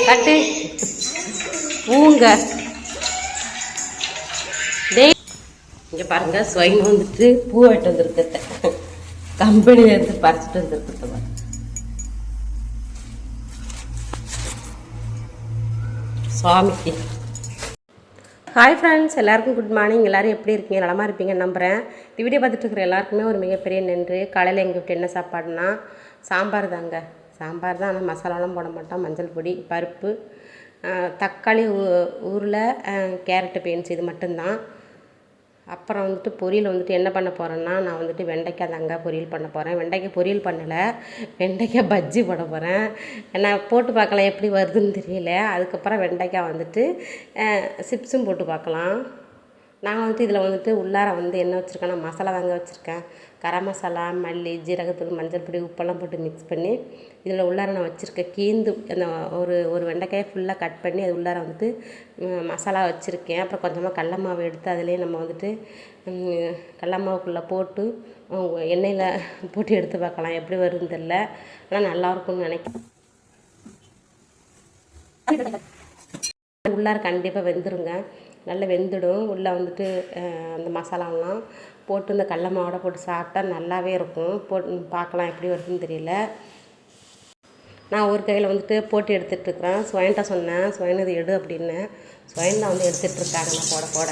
கட்டு பூங்க டேய் இங்கே பாருங்க ஸ்வைன் வந்துட்டு பூ வாங்கிட்டு வந்துருக்கத்த கம்பெனில இருந்து பறிச்சுட்டு வந்துருக்கத்த சுவாமிக்கு. ஹாய் ஃப்ரெண்ட்ஸ், எல்லாருக்கும் குட் மார்னிங். எல்லோரும் எப்படி இருக்கீங்க? நலமாக இருப்பீங்கன்னு நம்புகிறேன். இந்த வீடியோ பார்த்துட்டு இருக்கிற எல்லாருக்குமே ஒரு மிகப்பெரிய நன்றி. காலையில் எங்கள் வீட்டு என்ன சாப்பாடுனா சாம்பார் தாங்க. சாம்பார் தான், ஆனால் மசாலாலாம் போட மாட்டோம். மஞ்சள் பொடி, பருப்பு, தக்காளி, உருளை, கேரட்டு, பீன்ஸ் இது மட்டும்தான். அப்புறம் வந்துட்டு பொரியல் வந்துட்டு என்ன பண்ண போகிறேன்னா, நான் வந்துட்டு வெண்டைக்காய் தாங்க பொரியல் பண்ண போகிறேன். வெண்டைக்காய் பொரியல் பண்ணலை, வெண்டைக்காய் பஜ்ஜி போட போகிறேன். நான் போட்டு பார்க்கலாம் எப்படி வருதுன்னு தெரியல. அதுக்கப்புறம் வெண்டைக்காய் வந்துட்டு சிப்ஸும் போட்டு பார்க்கலாம். நான் வந்துட்டு இதில் வந்துட்டு உள்ளார வந்து என்ன வச்சுருக்கேன்னா மசாலா தாங்க வச்சுருக்கேன். கரம் மசாலா, மல்லி, ஜீரகத்தூள், மஞ்சள் பொடி, உப்பெல்லாம் போட்டு மிக்ஸ் பண்ணி இதில் உள்ளார நான் வச்சுருக்கேன். கீந்து அந்த ஒரு வெண்டைக்காயை ஃபுல்லாக கட் பண்ணி அது உள்ளார வந்துட்டு மசாலா வச்சுருக்கேன். அப்புறம் கொஞ்சமாக கடல மாவு எடுத்து அதிலே நம்ம வந்துட்டு கடல மாவுக்குள்ளே போட்டு எண்ணெயில் போட்டு எடுத்து பார்க்கலாம் எப்படி வருதுன்னு தெரில. ஆனால் நல்லாயிருக்கும்னு நினைக்கிறேன். உள்ளார கண்டிப்பாக வெந்துருங்க, நல்லா வெந்துடும். உள்ளே வந்துட்டு அந்த மசாலாலாம் போட்டு இந்த கடல மாவோட போட்டு சாப்பிட்டா நல்லாவே இருக்கும். பார்க்கலாம் எப்படி வருதுன்னு தெரியல. நான் ஒரு கையில் வந்துட்டு போட்டு எடுத்துகிட்ருக்குறேன். ஸ்வைன்ட்ட சொன்னேன், ஸ்வைன் இது எடு அப்படின்னு. ஸ்வைன் தான் வந்து எடுத்துகிட்ருக்காங்க நான் போட போட.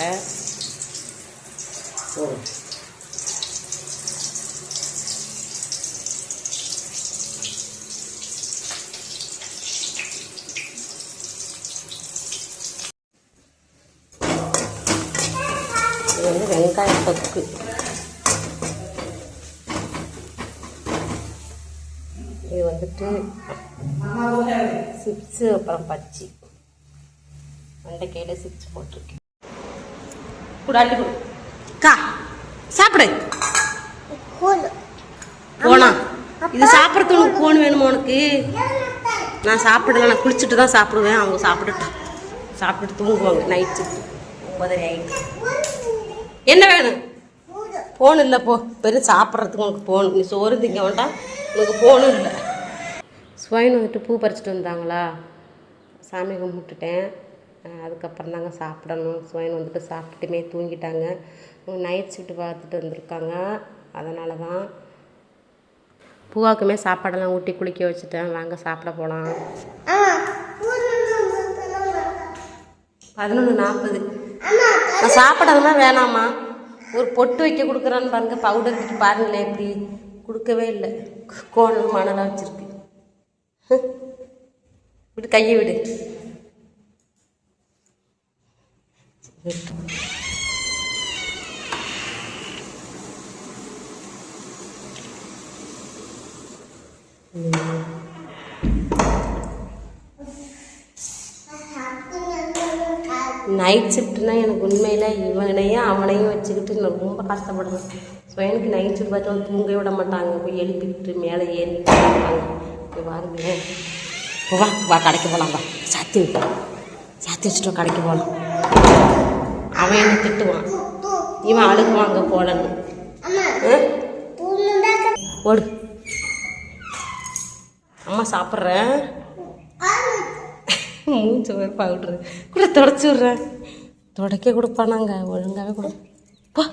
இது வந்து வெங்காய தொக்கு. இது வந்துட்டு சிப்ஸு, அப்புறம் பச்சி வெண்டைக்காயில் சிப்ஸ் போட்டிருக்கேன். கூடாட்டி கா சாப்பிடு போனா. இது சாப்பிட்றதுக்கு உனக்கு ஃபோன் வேணுமா உனக்கு? நான் சாப்பிடல, நான் குளிச்சுட்டு தான் சாப்பிடுவேன். அவங்க சாப்பிட்டுட்டு தூங்குவாங்க. நைட்டு 9:30 ஆகிட்டு. என்ன வேணும்? ஃபோன் இல்லை போ. பெரும் சாப்பிட்றதுக்கு உனக்கு ஃபோன். நீ சோறு திங்க வேண்டாம், உனக்கு ஃபோனும் இல்லை. ஸ்வைன் வந்துட்டு பூ பறிச்சிட்டு வந்தாங்களா, சாமி கும்பிட்டுட்டேன். அதுக்கப்புறம் தாங்க சாப்பிடணும். ஸ்வைன் வந்துட்டு சாப்பிட்டுட்டுமே தூங்கிட்டாங்க. நைட் ஷிஃப்ட் பார்த்துட்டு வந்திருக்காங்க. அதனால தான் பூவாக்குமே சாப்பாடெல்லாம் ஊட்டி குளிக்க வச்சுட்டேன். வாங்க சாப்பிட போகலாம். 11:40. நான் சாப்பிடலாம் வேணாமா? ஒரு பொட்டு வைக்க கொடுக்குறான்னு பாருங்க. பவுடர் கிட்ட பாருங்களேன் எப்படி கொடுக்கவே இல்லை. கோணல் மணலாக வச்சுருக்கு. விடு, கையை விடு. நைட் ஷிஃப்ட்னா எனக்கு உண்மையில் இவனையும் அவனையும் வச்சுக்கிட்டு நான் ரொம்ப கஷ்டப்படுவேன். ஸோ எனக்கு நைட் ஷிஃப்ட் பார்த்தா தூங்க விட மாட்டாங்க. போய் எழுப்பிக்கிட்டு மேலே ஏறிக்கிட்டு போய் வாருங்களேன். வா வா கடைக்கு போகலாம். வா சாத்தி வச்சுட்டோம், கடைக்கு போகலாம். அவன் என்ன திட்டுவான், இவன் அழுகுவான் அங்கே போகலன்னு. ஓடு அம்மா சாப்பிட்றேன். மூச்சு ஒரு பவுட்ரு கூட தொடச்சி விட்றேன். துடைக்க கொடுப்பானாங்க, ஒழுங்காகவே கொடுப்பா.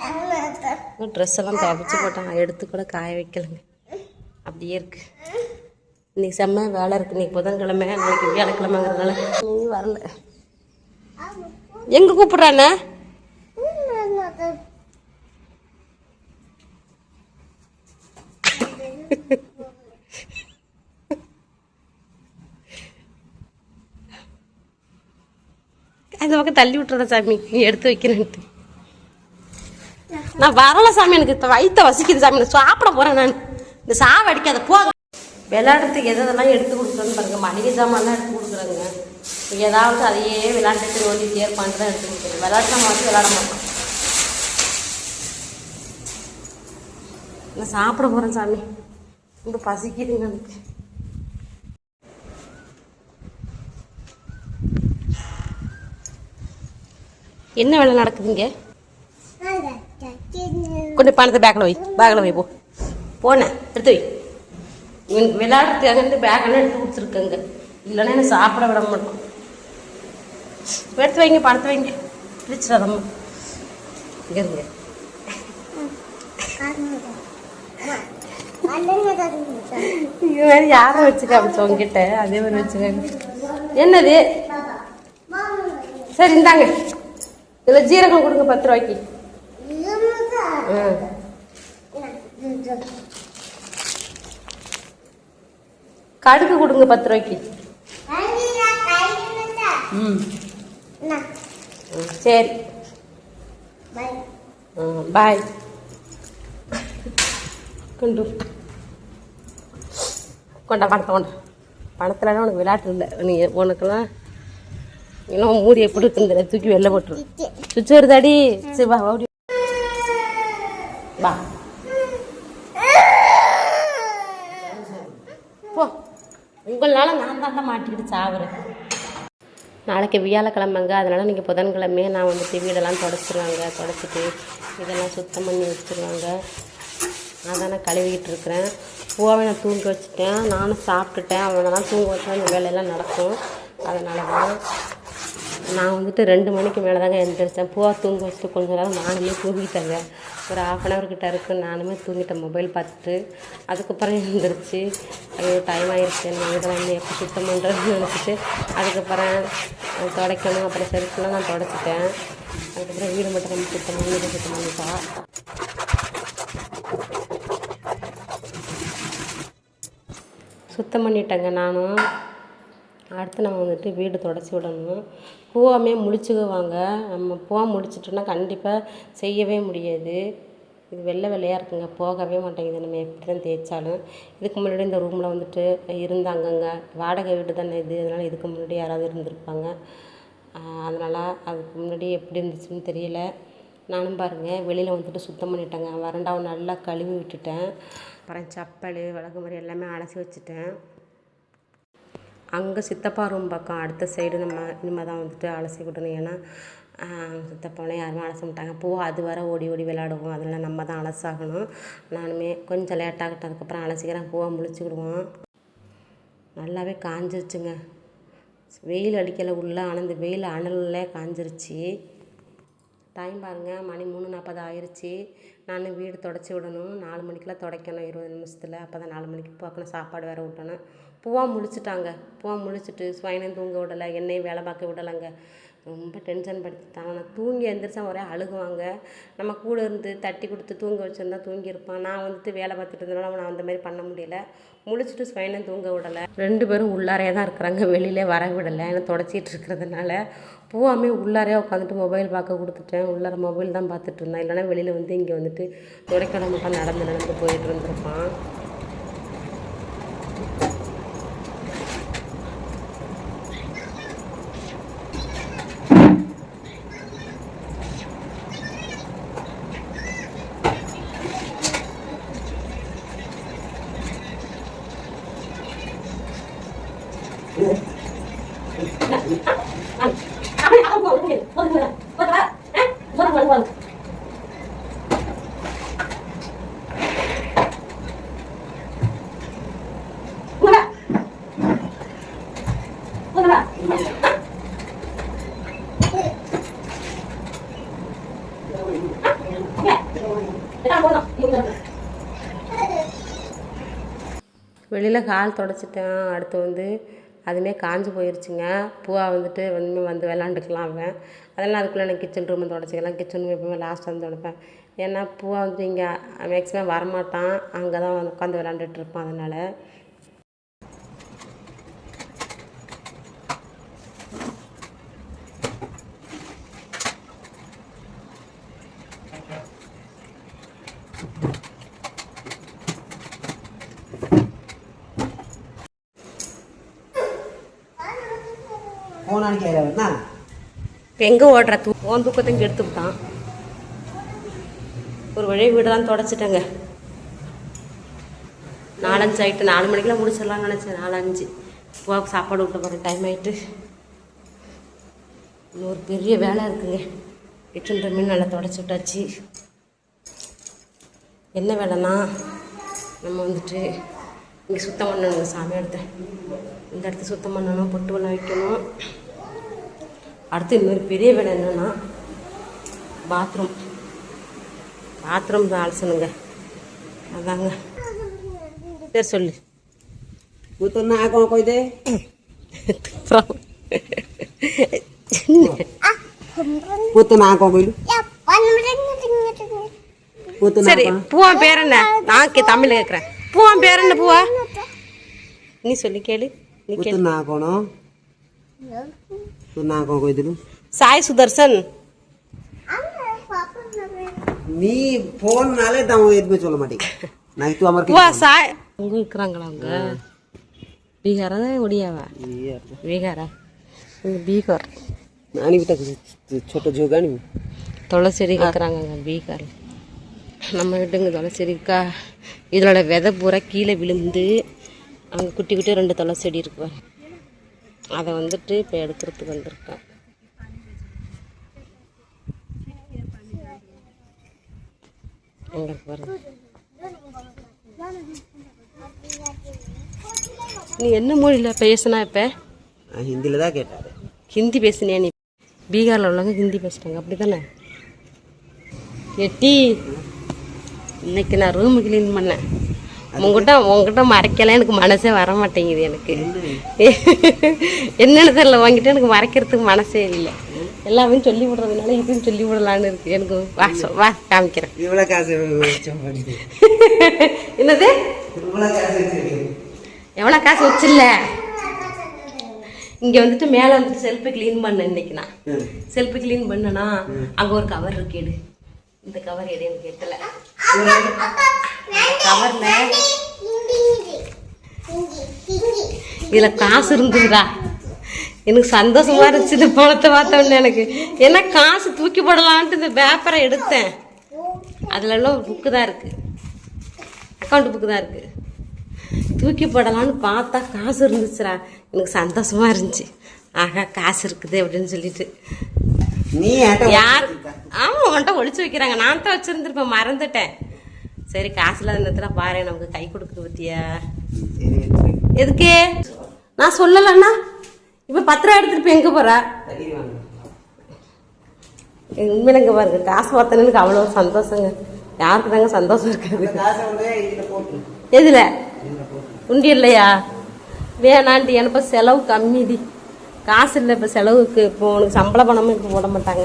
ட்ரெஸ் எல்லாம் துவைச்சி போட்டாங்க, எடுத்து கூட காய வைக்கலைங்க. அப்படியே இருக்கு. இன்னைக்கு செம்ம வேலை இருக்குது. இன்னைக்கு புதன்கிழமை, நாளைக்கு வியாழக்கிழமைங்கிறதுனால நீ வரல. எங்கே கூப்பிட்றானே? அந்த பக்கம் தள்ளி விட்டுறத சாமி, நீ எடுத்து வைக்கிறேன்ட்டு. நான் வரல சாமி, எனக்கு வயிற்ற வசிக்குது சாமி. நான் சாப்பிட போகிறேன். நான் இந்த சாவை அடிக்காத போ. விளையாடுறதுக்கு எதெல்லாம் எடுத்து கொடுக்குறேன்னு பாருங்க. மளிகை சாமான்லாம் எடுத்து கொடுக்குறேங்க. ஏதாவது அதையே விளையாண்டுட்டு ஓடிட்டே இருப்பான்னு தான் எடுத்து கொடுக்குறேன். விளையாட்டு சாமான் வச்சு விளையாட மாட்டோம். நான் சாப்பிட போகிறேன் சாமி, ரொம்ப பசிக்குதுங்க எனக்கு. என்ன வேலை நடக்குதுங்க? கொஞ்சம் பணத்தை பேக்கில் வை போ. போனேன் எடுத்து வை. இவனுக்கு விளையாடுறதுக்காக பேக்கெல்லாம் எடுத்து கொடுத்துருக்கேங்க. இல்லைன்னா என்ன சாப்பிட விட மாட்டோம். எடுத்து வைங்க, படுத்து வைங்க, பிடிச்சிடாதம்மா. இங்கே இருங்க. இது மாதிரி யாரை வச்சு காமிச்சோம் உங்ககிட்ட, அதே மாதிரி வச்சுக்காங்க. என்னது? சரி இந்தாங்க, இதில் ஜீரகம் கொடுங்க 10 ரூபாய்க்கு. கடுகு கொடுங்க 10 ரூபாய்க்கு. சரி பாய். கொண்டு கொண்டா பணத்தை கொண்டா. பணத்துலலாம் உனக்கு விளையாட்டு இல்லை. நீ உனக்கெல்லாம் இன்னும் மூடியை கொடுக்குங்கிற தூக்கி வெளில போட்டுரு. சுவிட்ச் வருதாடி. சரி வா ஓடி வா போ. உங்களால நான் தான் மாட்டிக்கிட்டு சாவுறேன். நாளைக்கு வியாழக்கிழமைங்க, அதனால் நீங்கள் புதன்கிழமையே நான் வந்துட்டு வீடெல்லாம் தொடச்சிருவாங்க. தொடச்சிட்டு இதெல்லாம் சுத்தம் பண்ணி வச்சுருவாங்க. அதான் நான் கழுவிக்கிட்டு இருக்கிறேன். பூவை நான் தூங்க வச்சுட்டேன். நானும் சாப்பிட்டுட்டேன். அவனெல்லாம் தூங்க வச்சா இந்த வேலையெல்லாம் நடக்கும். அதனால தான் நான் வந்துட்டு 2 மணிக்கு மேலே தாங்க எழுந்திரிச்சேன். பூவை தூங்க வச்சுட்டு கொஞ்சம் நேரம் நானுமே தூங்கிட்டேங்க. ஒரு 1/2 hour கிட்ட இருக்குது. நானுமே தூங்கிட்டேன் மொபைல் பார்த்துட்டு. அதுக்கப்புறம் எழுந்திரிச்சு ஐயோ டைம் ஆகிடுச்சு, நான் இதெல்லாம் வந்து எப்போ சுத்தம் பண்ணுறதுன்னு நினச்சிட்டு அதுக்கப்புறம் துடைக்கணும். அப்புறம் செருப்புலாம் நான் துடைச்சிட்டேன். அதுக்கப்புறம் வீடு மட்டும் நம்ம சுத்தம் பண்ணிட்டா சுத்தம் பண்ணிட்டேங்க நானும். அடுத்து நம்ம வந்துட்டு வீடு தொடச்சி விடணும். பூவாமே முழிச்சுக்குவாங்க. நம்ம பூவா முடிச்சிட்டோன்னா கண்டிப்பாக செய்யவே முடியாது. இது வெள்ளை வெள்ளையாக இருக்குங்க, போகவே மாட்டேங்குது நம்ம எப்படி தான் தேய்ச்சாலும். இதுக்கு முன்னாடி இந்த ரூமில் வந்துட்டு இருந்தாங்கங்க. வாடகை வீடு தானே இது, அதனால் இதுக்கு முன்னாடி யாராவது இருந்திருப்பாங்க. அதனால் அதுக்கு முன்னாடி எப்படி இருந்துச்சுன்னு தெரியல. நானும் பாருங்கள் வெளியில் வந்துட்டு சுத்தம் பண்ணிட்டேங்க. வறண்டாவை நல்லா கழுவி விட்டுட்டேன். அப்புறம் சப்பல் விளக்கு மாதிரி எல்லாமே அலசி வச்சுட்டேன். அங்கே சித்தப்பா ரூம் பக்கம் அடுத்த சைடு நம்ம இனிமேல் தான் வந்துட்டு அலசி விடணும். ஏன்னா சித்தப்பாவெலாம் யாருமே அலச மாட்டாங்க. பூ அது வர ஓடி ஓடி விளையாடுவோம். அதெல்லாம் நம்ம தான் அலசாகணும். நானுமே கொஞ்சம் லேட்டாகட்டும், அதுக்கப்புறம் அலசிக்கிறேன். பூவை முழிச்சுக்கிடுவோம். நல்லாவே காஞ்சிருச்சுங்க. வெயில் அடிக்கலை உள்ள, ஆனால் இந்த வெயில் அனல்லே காஞ்சிருச்சு. டைம் பாருங்கள், மணி 3:40 ஆயிடுச்சு. நான் வீடு தொடச்சி விடணும். 4 மணிக்கெலாம் துடைக்கணும், 20 நிமிஷத்தில். அப்போ தான் 4 மணிக்கு பார்க்கணும். சாப்பாடு வேறு விட்டணும். பூவாக முழிச்சிட்டாங்க. பூவாக முழிச்சிட்டு ஸ்வைனையும் தூங்க விடலை, என்னையும் வேலை பார்க்க விடலைங்க. ரொம்ப டென்ஷன் படுத்திட்டாங்க. நான் தூங்கி எழுந்திரிச்சா ஒரே அழுகுவாங்க. நம்ம கூட இருந்து தட்டி கொடுத்து தூங்க வச்சுருந்தா தூங்கியிருப்பான். நான் வந்துட்டு வேலை பார்த்துட்டு இருந்தனால நான் அந்த மாதிரி பண்ண முடியல. முழிச்சிட்டு ஸ்வைனையும் தூங்க விடலை. 2 பேரும் உள்ளாரே தான் இருக்கிறாங்க, வெளியிலே வர விடலை. ஏன்னா தொடச்சிட்டு இருக்கிறதுனால. பூவாமே உள்ளாரே உட்காந்துட்டு மொபைல் பார்க்க கொடுத்துட்டேன். உள்ளார மொபைல் தான் பார்த்துட்டு இருந்தேன். இல்லைனா வெளியில் வந்து இங்கே வந்துட்டு துடைக்கட மட்டும் நடந்து போயிட்டு இருந்திருப்பான். வெளியில் கால் தொடச்சிட்டேன். அடுத்து வந்து அதுவுமே காஞ்சி போயிடுச்சுங்க. பூவா வந்துட்டு வந்து விளாண்டுக்கலாம் அவன். அதெல்லாம் அதுக்குள்ளே நான் கிச்சன் ரூமை தொடச்சிக்கலாம். கிச்சன் ரூம் எப்பவுமே லாஸ்ட்டாக வந்து தொடப்பேன். ஏன்னா பூவா வந்து இங்கே மேக்ஸிமம் வரமாட்டான், அங்கே தான் வந்து உட்காந்து விளாண்டுட்டு இருப்பான். அதனால் எங்கே ஓடுற ஓன் தூக்கத்தையும் கெடுத்துக்கிட்டான். ஒரு வழி வீடெல்லாம் தொடச்சிட்டேங்க. 4-5 ஆகிட்டு. 4 மணிக்கெலாம் முடிச்சிடலாம்னு நினச்சேன். 4-5 பூவாவுக்கு சாப்பாடு விட்டு போகிற டைம் ஆகிட்டு. இன்னொரு பெரிய வேலை இருக்குங்க. 800 மீன் நல்லா தொடச்சி விட்டாச்சு. என்ன வேலைன்னா நம்ம வந்துட்டு இங்கே சுத்தம் பண்ணணுங்க சாமி எடுத்தேன். இந்த இடத்த சுத்தம் பண்ணணும், பொட்டு வெள்ளம் வைக்கணும். அடுத்து இன்னொரு பெரிய வேலை என்னென்னா பாத்ரூம் தான் அலசணுங்க. அதாங்க. சரி சொல்லு. Puto na ako ko ide. Puto na ako boilu. சரி பூவான் பேர் என்ன? நான் தமிழ்ல கேட்குறேன். பூவான் பேர் என்ன பூவா? நீ சொல்லி கேளு. நீ Puto கேளு. na ako no. Puto na ako ko idulu. Sai Sudarshan. நீ போன் நாளே தான் எதுமே சொல்ல மாட்டேங்க. நான் இது அமர் பூவா சாய் அங்க இருக்கிறாங்களா அவங்க? பீகாரா ஒடியாவா? பீகாரா? பீகார். நானி விட்ட छोटा जोगानी துளசெடி கேட்குறாங்க பீகாரில். நம்ம வீட்டுங்க துளசெடிக்கா இதோட விதை பூரா கீழே விழுந்து அங்கே குட்டி குட்டி 2 துளசெடி இருக்கு. அதை வந்துட்டு இப்போ எடுக்கிறதுக்கு வந்திருக்கேன். அங்கே பாருங்க. நீ என்ன மொழியில் பேசுனா இப்போ? ஹிந்தியில் தான் கேட்டாரு. ஹிந்தி பேசுனியா நீ? பீகாரில் உள்ளவங்க ஹிந்தி பேசுகிறாங்க அப்படி தானே? எட்டி இன்னைக்கு நான் ரூமு க்ளீன் பண்ணேன். உங்ககிட்ட மறைக்கலாம் எனக்கு மனசே வர மாட்டேங்குது. எனக்கு என்னென்னு தெரியல, வாங்கிட்டு எனக்கு மறைக்கிறதுக்கு மனசே இல்லை. எல்லாமே சொல்லி விடுறதுனால இதுவும் சொல்லி விடலான்னு இருக்கு எனக்கு. வா காமிக்கிறேன். இவ்வளோ காசு என்னது? எவ்வளோ காசு வச்சில்ல? இங்கே வந்துட்டு மேலே வந்துட்டு செல்ஃபு க்ளீன் பண்ணேன் இன்னைக்கு. நான் செல்ஃபு க்ளீன் பண்ணேன்னா அங்கே ஒரு கவர் இருக்கு. எடு இந்த கவர் எடு. எனக்கு எட்டலை. கவரில் இதில் காசு இருந்துதுடா. எனக்கு சந்தோஷமா இருந்துச்சு இந்த பணத்தை பார்த்தோன்னே. எனக்கு ஏன்னா காசு தூக்கி போடலான்ட்டு இந்த பேப்பரை எடுத்தேன். அதுலலாம் புக்கு தான் இருக்குது, அக்கௌண்ட் புக்கு தான் இருக்குது. தூக்கி போடலான்னு பார்த்தா காசு இருந்துச்சுடா. எனக்கு சந்தோஷமா இருந்துச்சு. ஆகா காசு இருக்குது அப்படின்னு சொல்லிட்டு. நீ யார்? ஆமாம் உன்கிட்ட ஒழிச்சு வைக்கிறாங்க. நான் தான் வச்சுருந்துருப்பேன், மறந்துட்டேன். சரி காசு இல்லாத நேரத்தில் பாரு நமக்கு கை கொடுக்குது பத்தியா? எதுக்கு நான் சொல்லலைன்னா இப்போ 10 ரூபா எடுத்துட்டு போய் எங்கே போகிறா? உண்மையில இங்கே பாருங்க காசு பார்த்தேன்னு எனக்கு அவ்வளோ சந்தோஷங்க. யாருக்கு தாங்க சந்தோஷம் இருக்காது? எதுல உண்டி இல்லையா? வேணாண்டி எனக்கு செலவு கம்மிடி. காசு இல்லை இப்போ செலவுக்கு. இப்போ உனக்கு சம்பள பணமும் இப்போ போட மாட்டாங்க.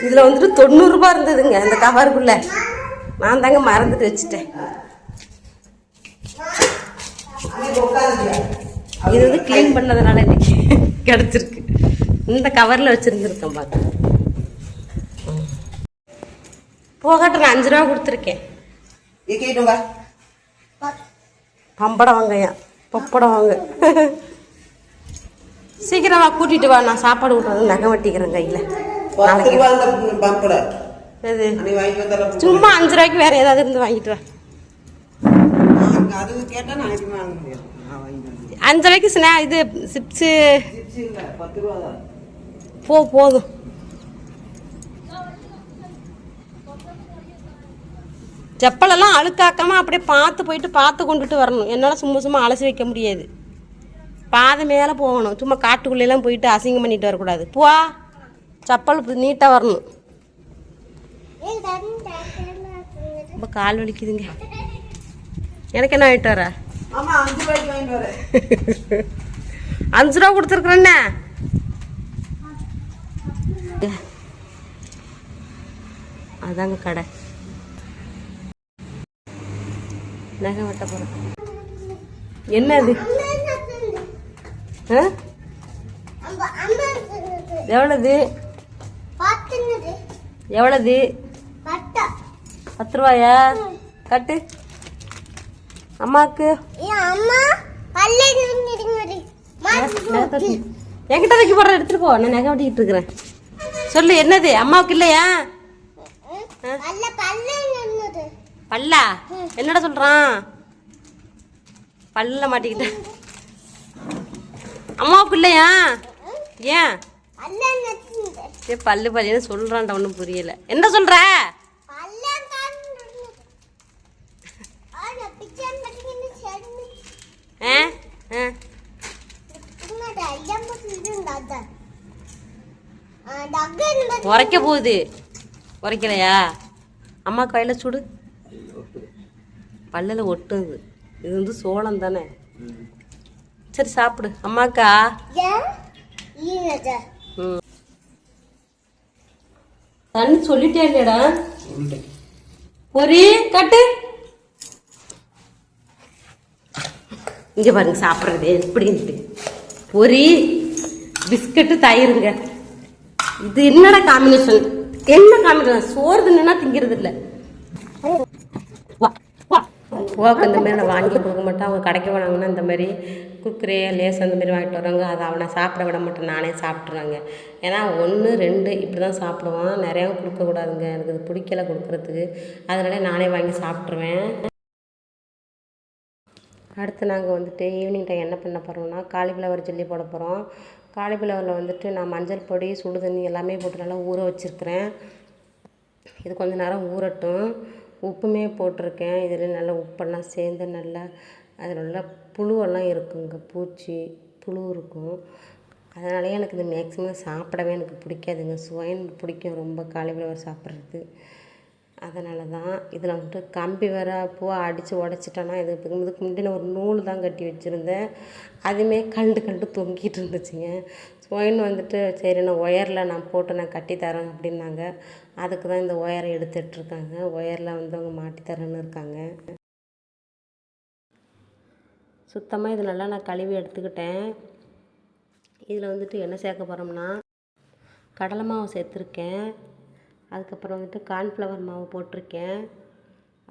இதில் வந்துட்டு 90 ரூபா இருந்ததுங்க அந்த கவருக்குள்ள. நான் தாங்க மறந்துட்டு வச்சுட்டேன். இது வந்து க்ளீன் பண்ணதுனால இன்னைக்கு கிடச்சிருக்கு. இந்த கவரில் வச்சுருந்துருக்கேன் பார்த்து. போகட்டும். நான் 5 ரூபா கொடுத்துருக்கேன். பம்படம் வாங்கய்யா, பப்படம் வாங்க. சீக்கிரமா கூட்டிட்டு வா. நான் சாப்பாடு விட்டு நகை வெட்டிக்கிறேன் கையில். சும்மா 5 ரூபாய்க்கு வேற ஏதாவது இருந்து வாங்கிட்டு வா. 5 ரூபாய்க்கு இது சிப்ஸு போதும். செப்பலெல்லாம் அழுக்காக்காமல் அப்படியே பார்த்து கொண்டுட்டு வரணும். என்னால் சும்மா அலசி வைக்க முடியாது. பாதை மேலே போகணும். சும்மா காட்டுக்குள்ளெல்லாம் போயிட்டு அசிங்கம் பண்ணிட்டு வரக்கூடாது. பூவா செப்பல் நீட்டாக வரணும். ரொம்ப கால் வலிக்குதுங்க. எனக்கு என்ன வாங்கிட்டு வர? 5 ரூபா கொடுத்துருக்குறேண்ணே. அதாங்க கடை. நகை வெட்ட போகிறேன். என்னது? எவ்வளவு? 10 ரூபாயா? கட்டு அம்மாக்கு. என்கிட்ட வைக்க போடுற எடுத்துட்டு போ. நான் நகை வெட்டிக்கிட்டு இருக்கிறேன். சொல்லு என்னது? அம்மாவுக்கு இல்லையா? பல்லா? என்னடா சொல்றான்? பல்ல மாட்டிக்கிட்டேன். அம்மாவுக்கு இல்லையா? ஏன் பல்லு பல்லுன்னு சொல்கிறான்டா, ஒன்றும் புரியலை. என்ன சொல்கிற? ஆ ஆ உரைக்க போகுது. உரைக்கலையா? அம்மா கையில் சுடு. பல்லில் ஒட்டுது. இது வந்து சோளம் தானே. சரி சாப்பிடு. அம்மாக்கா தண்ணி சொல்லிட்டே இல்லையடா. பொரி கட்டு. இங்க பாருங்க சாப்பிட்றது எப்படின்ட்டு. பொரி பிஸ்கட்டு தயிருங்க. இது என்னடா காம்பினேஷன்? என்ன காம்பினேஷன்? சோறு தின்னா திங்கிறது இல்லை. போக்கு இந்த மாதிரி நான் வாங்கி கொடுக்க மாட்டேன். அவங்க கடைக்கு போனாங்கன்னா இந்த மாதிரி குக்குரே லேஸ் அந்த மாதிரி வாங்கிட்டு வராங்க. அதை அவனை சாப்பிட விட மாட்டேன், நானே சாப்பிட்ருவாங்க. ஏன்னா 1 2 இப்படி தான் சாப்பிடுவான். நிறையாவும் கொடுக்கக்கூடாதுங்க, எனக்கு அது பிடிக்கல கொடுக்குறதுக்கு. அதனால நானே வாங்கி சாப்பிட்ருவேன். அடுத்து நாங்கள் வந்துட்டு ஈவினிங் டைம் என்ன பண்ண போகிறோம்னா காலிஃப்ளவர் ஜெல்லி போட போகிறோம். காலிஃப்ளவரில் வந்துட்டு நான் மஞ்சள் பொடி, சுடு தண்ணி எல்லாமே போட்டு நல்லா ஊற வச்சுருக்கிறேன். இது கொஞ்சம் நேரம் ஊறட்டும். உப்புமே போட்டிருக்கேன். இதில் நல்லா உப்பெல்லாம் சேர்ந்து நல்லா அதில் நல்லா புழுவெல்லாம் இருக்குங்க, பூச்சி புழு இருக்கும். அதனாலேயே எனக்கு இது மேக்ஸிமம் சாப்பிடவே எனக்கு பிடிக்காதுங்க. சுவைன் பிடிக்கும் ரொம்ப காலிஃப்ளவர் சாப்பிட்றது. அதனால தான் இதில் வந்துட்டு கம்பி வேற பூவை அடித்து உடச்சிட்டோன்னா இதுக்கு முன்னாடி ஒரு நூல் தான் கட்டி வச்சுருந்தேன். அதுவுமே கண்டு தொங்கிட்டு இருந்துச்சுங்க. ஒயின் வந்துட்டு சரி நான் ஒயரில் நான் போட்டு நான் கட்டித்தரேன் அப்படின்னாங்க. அதுக்கு தான் இந்த ஒயரை எடுத்துகிட்ருக்காங்க. ஒயரில் வந்து அவங்க மாட்டித்தரேன்னு இருக்காங்க. சுத்தமாக இது நல்லா நான் கழுவி எடுத்துக்கிட்டேன். இதில் வந்துட்டு என்ன சேர்க்க போகிறோம்னா கடலை மாவு சேர்த்துருக்கேன். அதுக்கப்புறம் வந்துட்டு கார்ன்ஃப்ளவர் மாவு போட்டிருக்கேன்.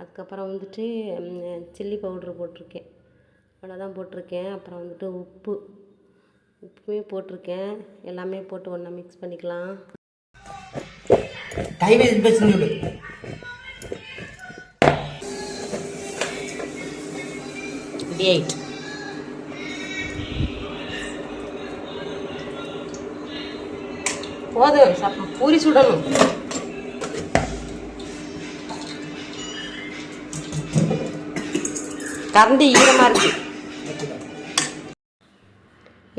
அதுக்கப்புறம் வந்துட்டு சில்லி பவுட்ரு போட்டிருக்கேன். அவ்வளோதான் போட்டிருக்கேன். அப்புறம் வந்துட்டு உப்புமே போட்டிருக்கேன். எல்லாமே போட்டு ஒன்றா மிக்ஸ் பண்ணிக்கலாம். போதும், பூரி சுடணும். கரண்டி ஈரமாக இருக்குது.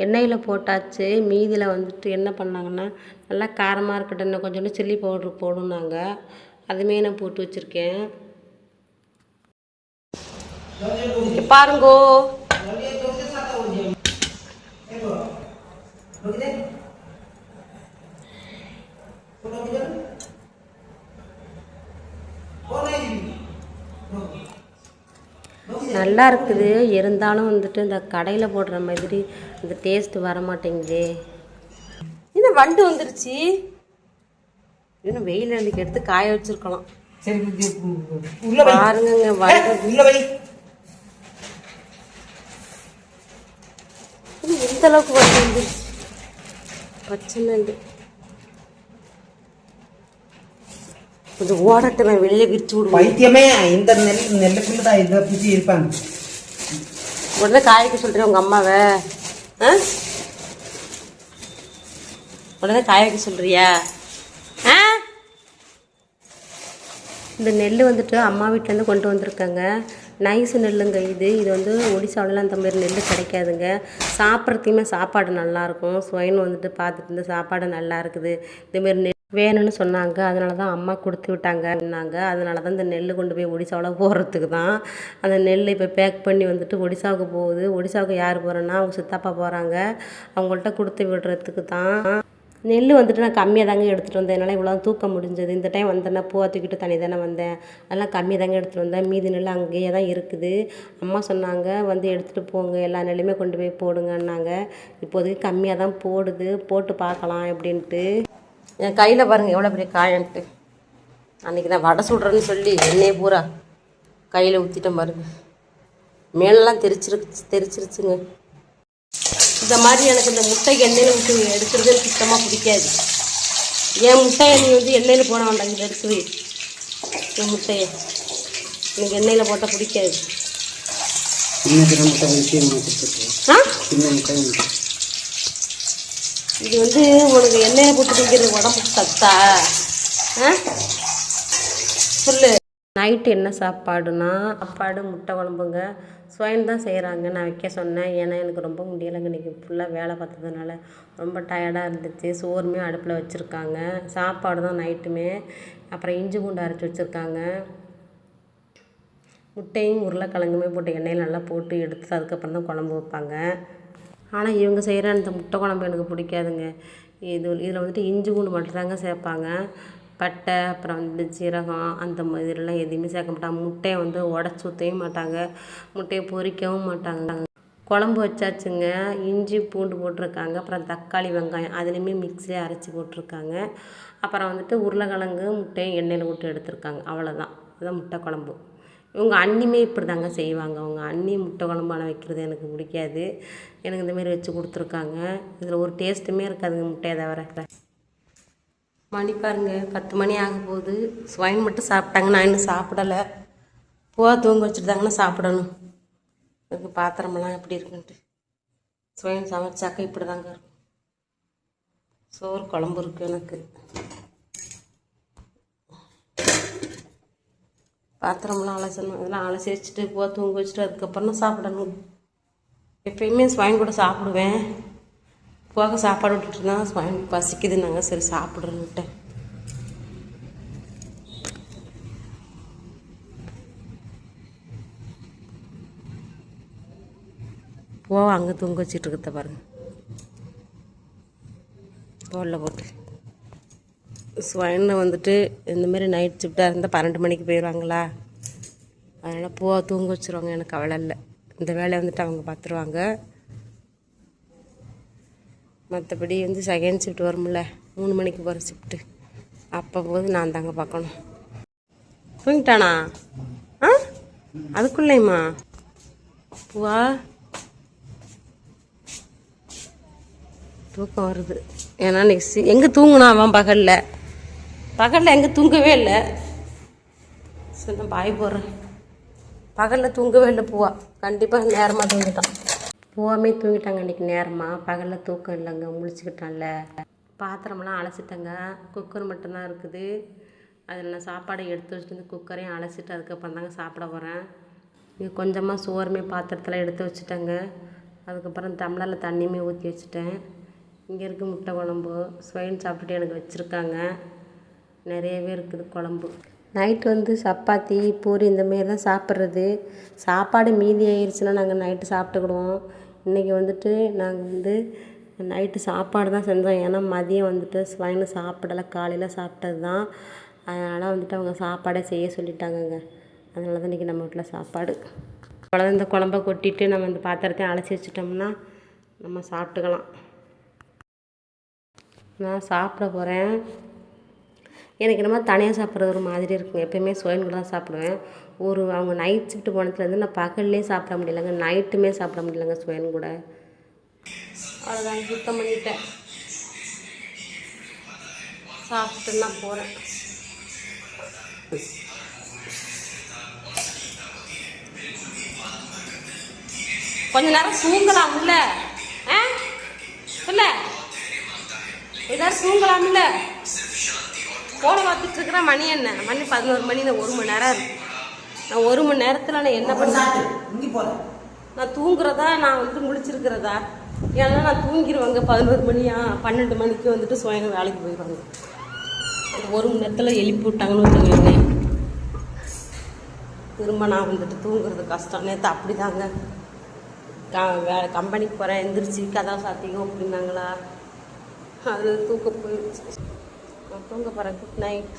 எண்ணெயில் போட்டாச்சு. மீதியில் வந்துட்டு என்ன பண்ணாங்கன்னா நல்லா காரமாக இருக்கட்டும், இன்னும் கொஞ்சோண்டு சில்லி பவுட்ரு போடுனாங்க. அதுமே நான் போட்டு வச்சுருக்கேன். பாருங்கோ நல்லா இருக்குது. இருந்தாலும் வந்துட்டு இந்த கடையில் போடுற மாதிரி இந்த டேஸ்ட்டு வர மாட்டேங்குது. இந்த வண்டு வந்துருச்சு. இன்னும் வெயில் அன்னைக்கு எடுத்து காய வச்சிருக்கலாம். பாருங்க வண்டு எந்த அளவுக்கு வண்டு வந்துருச்சு. பச்சை நெல் கொஞ்சம் ஓடட்டு, நான் வெளியே விரிச்சு விடுவேன். பைத்தியமே, இந்த நெல்லுக்குள்ள தான் இதை பிடிச்சி இருப்பாங்க. உடனே காய்க்க சொல்கிறேன் உங்கள் அம்மாவை. உடனே காய வைக்க சொல்கிறியா? இந்த நெல் வந்துட்டு அம்மா வீட்டிலேருந்து கொண்டு வந்திருக்காங்க. நைஸு நெல்லுங்க இது. இது வந்து ஒடிசாவிலலாம் அந்த மாதிரி நெல் கிடைக்காதுங்க. சாப்பிட்றதுக்குமே சாப்பாடு நல்லாயிருக்கும். சுவைன்னு வந்துட்டு பார்த்துட்டு இந்த சாப்பாடு நல்லா இருக்குது. இதுமாரி நெல் வேணும்னு சொன்னாங்க. அதனால தான் அம்மா கொடுத்து விட்டாங்கன்னாங்க. அதனால தான் இந்த நெல் கொண்டு போய் ஒடிசாவில் போடுறதுக்கு தான். அந்த நெல் இப்போ பேக் பண்ணி வந்துட்டு ஒடிசாவுக்கு போகுது. ஒடிசாவுக்கு யார் போகிறேன்னா அவங்க சித்தப்பா போகிறாங்க. அவங்கள்ட்ட கொடுத்து விடுறதுக்கு தான். நெல் வந்துட்டு நான் கம்மியாக தாங்க எடுத்துகிட்டு வந்தேன். என்னால் இவ்வளோ தூக்க முடிஞ்சது. இந்த டைம் வந்தேன்னா பூவை தூக்கிட்டு தனி தானே வந்தேன். அதெல்லாம் கம்மியாக தாங்க எடுத்துகிட்டு வந்தேன். மீதி நெல் அங்கேயே தான் இருக்குது. அம்மா சொன்னாங்க வந்து எடுத்துகிட்டு போங்க, எல்லா நெல்லுமே கொண்டு போய் போடுங்கன்னாங்க. இப்போதைக்கு கம்மியாக தான் போடுது, போட்டு பார்க்கலாம் அப்படின்ட்டு. என் கையில் பாருங்கள் எவ்வளோ பெரிய காயன்ட்டு. அன்றைக்கி நான் வடை சுடுறேன்னு சொல்லி எண்ணெயை பூரா கையில் ஊற்றிட்டேன் பாருங்க. மேலெல்லாம் தெரிச்சிருச்சுங்க. இந்த மாதிரி எனக்கு இந்த முட்டை எண்ணெயில் விட்டு எடுக்கிறது சுத்தமாக பிடிக்காது. என் முட்டையை நீ வந்து எண்ணெயில் போட வேண்டாம், இங்கே எடுக்குது என் முட்டையை. எனக்கு எண்ணெயில் போட்டால் பிடிக்காது. இது வந்து உனக்கு எண்ணெயை போட்டு திங்கிறது உடம்புக்கு சத்தா? சொல்லு. நைட்டு என்ன சாப்பாடுனா சாப்பாடு முட்டை குழம்புங்க. ஸ்வைன் தான் செய்கிறாங்க. நான் வைக்க சொன்னேன், ஏன்னா எனக்கு ரொம்ப முடியலைங்க. இன்றைக்கி ஃபுல்லாக வேலை பார்த்ததுனால ரொம்ப டயர்டாக இருந்துச்சு. சோறுமே அடுப்பில் வச்சுருக்காங்க. சாப்பாடு தான் நைட்டுமே. அப்புறம் இஞ்சி பூண்டு அரைச்சி வச்சுருக்காங்க. முட்டையும் உருளைக்கிழங்குமே போட்டு எண்ணெயில் நல்லா போட்டு எடுத்து அதுக்கப்புறம் தான் குழம்பு வைப்பாங்க. ஆனால் இவங்க செய்கிற அந்த முட்டை குழம்பு எனக்கு பிடிக்காதுங்க. இதில் வந்துட்டு இஞ்சி பூண்டு மட்டும்தாங்க சேர்ப்பாங்க. பட்டை, அப்புறம் வந்து சீரகம், அந்த இதெல்லாம் எதுவுமே சேர்க்க மாட்டாங்க. முட்டையை வந்து உடச்சி ஊற்றவும் மாட்டாங்க, முட்டையை பொரிக்கவும் மாட்டாங்க. குழம்பு வச்சாச்சுங்க. இஞ்சி பூண்டு போட்டிருக்காங்க, அப்புறம் தக்காளி வெங்காயம் அதுலேயுமே மிக்ஸிலே அரைச்சி போட்டிருக்காங்க. அப்புறம் வந்துட்டு உருளைக்கிழங்கு முட்டையும் எண்ணெயில் விட்டு எடுத்திருக்காங்க. அவ்வளோதான், அதுதான் முட்டை குழம்பு. இவங்க அண்ணியுமே இப்படி தாங்க செய்வாங்க. அவங்க அண்ணி முட்டை குழம்பான வைக்கிறது எனக்கு பிடிக்காது. எனக்கு இந்தமாரி வச்சு கொடுத்துருக்காங்க. இதில் ஒரு டேஸ்ட்டுமே இருக்காதுங்க முட்டையை தவிர. மணி பாருங்க, 10 மணி ஆக போகுது. ஸ்வைன் மட்டும் சாப்பிட்டாங்க, நான் இன்னும் சாப்பிடலை. தூங்க வச்சுட்டு தாங்கன்னா சாப்பிடணும். எனக்கு பாத்திரமெல்லாம் எப்படி இருக்குன்ட்டு. ஸ்வைன் சமைச்சாக்க இப்படி தாங்க இருக்கும். சோறு குழம்பு இருக்குது எனக்கு. பாத்திரமெல்லாம் அலசணும். இதெல்லாம் அலசி வச்சுட்டு தூங்க வச்சுட்டு அதுக்கப்புறம் தான் சாப்பிடணும். எப்பயுமே ஸ்வைன் கூட சாப்பிடுவேன். சாப்பாடு விட்டுட்டு தான் ஸ்வைன் பசிக்குதுன்னாங்க, சரி சாப்பிட்றேன்னுட்டேன். அங்கே தூங்க வச்சுட்டு இருக்கிறத பாருங்க, தோலில் போட்டு. ஸ்வைனில் வந்துட்டு இந்தமாரி நைட் ஷிஃப்டாக இருந்தால் 12 மணிக்கு போயிடுவாங்களா, அதனால் தூங்க வச்சுருவாங்க. எனக்கு கவலை இல்லை. இந்த வேலையை வந்துட்டு அவங்க பார்த்துருவாங்க. மற்றபடி வந்து செகண்ட் ஷிஃப்ட் வரும்ல, 3 மணிக்கு போகிற ஷிஃப்ட்டு, அப்போ நான் தாங்க பார்க்கணும். தூங்கிட்டானா? அதுக்குள்ளேயுமா தூக்கம் வருது. ஏன்னா நெக்ஸ்ட் எங்கே தூங்கினா அவன் பகலில் எங்கே தூங்கவே இல்லை. சரி நான் பாய் போடுறேன். பகலில் தூங்கவே இல்லை கண்டிப்பாக நேரமாக தூங்கிட்டான். தூங்கிட்டாங்க இன்றைக்கி நேரமாக. பகலில் தூக்கம் இல்லைங்க, முழிச்சுக்கிட்டான்ல. பாத்திரமெல்லாம் அலசிட்டேங்க. குக்கர் மட்டும்தான் இருக்குது. அதில் நான் சாப்பாடை எடுத்து வச்சுட்டு வந்து குக்கரையும் அலசிட்டு அதுக்கப்புறம் தாங்க சாப்பிட போகிறேன். இங்கே கொஞ்சமாக சோறுமே பாத்திரத்தில் எடுத்து வச்சுட்டேங்க. அதுக்கப்புறம் டம்ளரில் தண்ணியுமே ஊற்றி வச்சுட்டேன். இங்கே இருக்குது முட்டை குழம்பு. ஸ்வைன் சாப்பிட்டுட்டு எனக்கு வச்சுருக்காங்க. நிறையவே இருக்குது குழம்பு. நைட்டு வந்து சப்பாத்தி பூரி இந்தமாரி தான் சாப்பிட்றது. சாப்பாடு மீதி ஆயிடுச்சுன்னா நாங்கள் நைட்டு சாப்பிட்டுக்கிடுவோம். இன்றைக்கி வந்துட்டு நாங்கள் வந்து நைட்டு சாப்பாடு தான் செஞ்சோம். ஏன்னா மதியம் வந்துட்டு ஸ்வைனு சாப்பிடலை, காலையில் சாப்பிட்டது தான். அதனால் வந்துட்டு அவங்க சாப்பாடை செய்ய சொல்லிட்டாங்கங்க. அதனால தான் இன்றைக்கி நம்ம வீட்டில் சாப்பாடு. அவ்வளோதான். இந்த குழம்ப கொட்டிட்டு நம்ம இந்த பாத்திரத்தையும் அலசி வச்சிட்டோம்னா நம்ம சாப்பிட்டுக்கலாம். நான் சாப்பிட போகிறேன். எனக்கு என்னமோ தனியாக சாப்பிட்றது ஒரு மாதிரி இருக்குங்க. எப்போயுமே ஸ்வைன் கூட தான் சாப்பிடுவேன். அவங்க நைட் ஷிஃப்ட் போனதுலேருந்து நான் பகல்லே சாப்பிட முடியலைங்க, நைட்டுமே சாப்பிட முடியலைங்க ஸ்வைன் கூட. அவ்வளோதான், சுத்தம் பண்ணிட்டேன். சாப்பிட்டு நான் போகிறேன். கொஞ்ச நேரம் தூங்கலாம்ல, இல்லை ஏதாவது தூங்கலாம்ல. போன பார்த்துட்டு இருக்கிற மணி 11 மணி. 1 மணி நேரம் இருக்கு. நான் 1 மணி நேரத்தில் நான் என்ன பண்ணுறேன்? நான் தூங்குறதா, நான் வந்து முழிச்சிருக்கிறதா? ஏன்னா நான் தூங்கிடுவாங்க 11 மணியா, 12 மணிக்கு வந்துட்டு ஸ்வைன் வேலைக்கு போயிடுவாங்க. அந்த 1 மணி நேரத்தில் எழுப்பி விட்டாங்கன்னு வச்சுக்கோங்க. திரும்ப நான் வந்துட்டு தூங்குறது கஷ்டம். நேற்று அப்படி தாங்க, கம்பெனிக்கு போகிறேன், எந்திரிச்சு கதா சாத்திக்கும் அப்படின்னாங்களா, அதில் தூக்கம் போயிடுச்சு. நான் தூங்க போகிறேன். Good night.